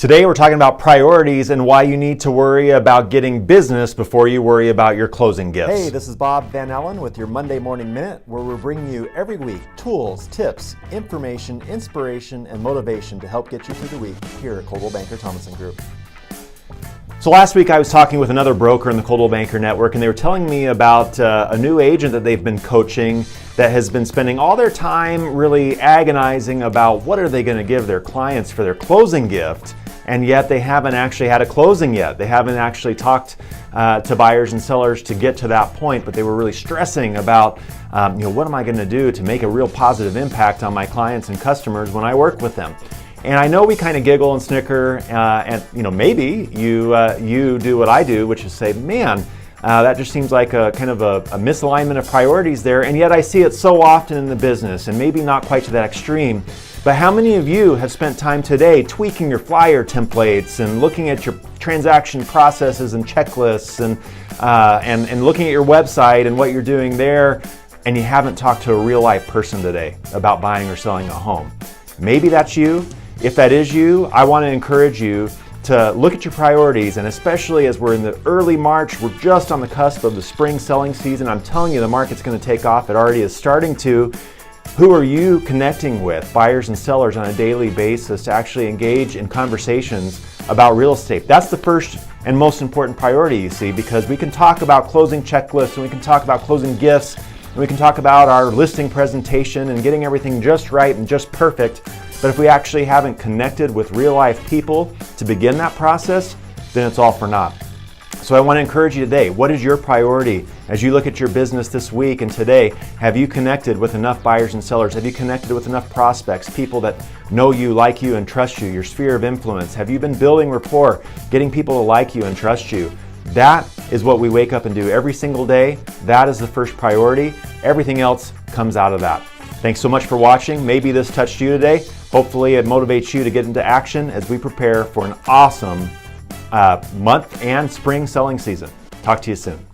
Today we're talking about priorities and why you need to worry about getting business before you worry about your closing gifts. Hey, this is Bob Van Ellen with your Monday Morning Minute, where we're bringing you every week tools, tips, information, inspiration, and motivation to help get you through the week here at Coldwell Banker Thomason Group. So last week I was talking with another broker in the Coldwell Banker Network, and they were telling me about a new agent that they've been coaching that has been spending all their time really agonizing about what are they going to give their clients for their closing gift. And yet they haven't actually had a closing yet. They haven't actually talked to buyers and sellers to get to that point, but they were really stressing about, what am I going to do to make a real positive impact on my clients and customers when I work with them? And I know we kind of giggle and snicker, and maybe you do what I do, which is say, man, that just seems like a kind of a misalignment of priorities there. And yet I see it so often in the business, and maybe not quite to that extreme. But how many of you have spent time today tweaking your flyer templates and looking at your transaction processes and checklists and looking at your website and what you're doing there, and you haven't talked to a real life person today about buying or selling a home? Maybe that's you. If that is you, I want to encourage you to look at your priorities, and especially as we're in the early March, we're just on the cusp of the spring selling season. I'm telling you, the market's going to take off. It already is starting to. Who are you connecting with, buyers and sellers, on a daily basis to actually engage in conversations about real estate? That's the first and most important priority, you see, because we can talk about closing checklists, and we can talk about closing gifts, and we can talk about our listing presentation and getting everything just right and just perfect. But if we actually haven't connected with real life people to begin that process, then it's all for naught. So I want to encourage you today, what is your priority as you look at your business this week and today? Have you connected with enough buyers and sellers? Have you connected with enough prospects, people that know you, like you, and trust you, your sphere of influence? Have you been building rapport, getting people to like you and trust you? That is what we wake up and do every single day. That is the first priority. Everything else comes out of that. Thanks so much for watching. Maybe this touched you today. Hopefully it motivates you to get into action as we prepare for an awesome month and spring selling season. Talk to you soon.